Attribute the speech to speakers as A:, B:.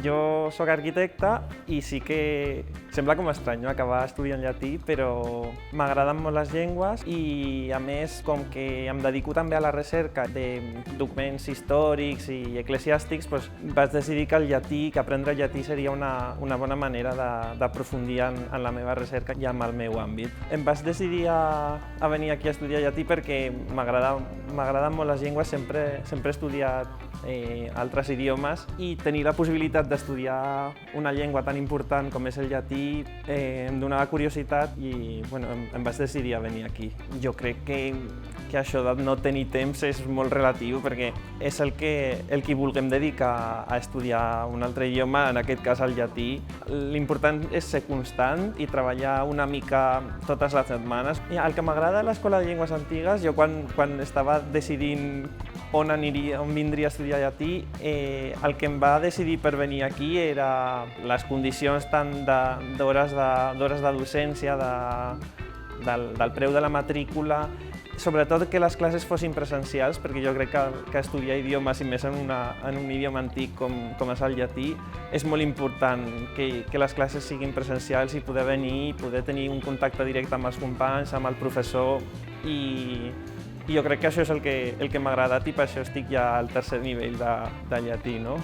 A: Jo sóc arquitecte i sí que sembla com estrany, no?, acabar estudiant llatí, però m'agraden molt les llengües i, a més, com que em dedico també a la recerca de documents històrics i eclesiàstics, doncs vaig decidir que el llatí, que aprendre el llatí seria una bona manera d'aprofundir en la meva recerca i en el meu àmbit. Em vaig decidir a venir aquí a estudiar llatí perquè m'agraden molt les llengües, sempre he estudiat altres idiomes i tenir la possibilitat d'estudiar una llengua tan important com és el llatí em donava curiositat i em vaig decidir a venir aquí. Jo crec que això de no tenir temps és molt relatiu perquè és el que vulguem dedicar a estudiar un altre idioma, en aquest cas el llatí. L'important és ser constant i treballar una mica totes les setmanes. El que m'agrada a l'Escola de Llengües Antigues, jo quan estava decidint on vindria a estudiar llatí, el que em va decidir per venir aquí era les condicions tant d'hores de docència, del preu de la matrícula, sobretot que les classes fossin presencials, perquè jo crec que estudiar idiomes, i més en un idioma antic com és el llatí, és molt important que les classes siguin presencials i poder venir, poder tenir un contacte directe amb els companys, amb el professor, i jo crec que això és el que m'ha agradat i per això estic ja al tercer nivell de llatí, no?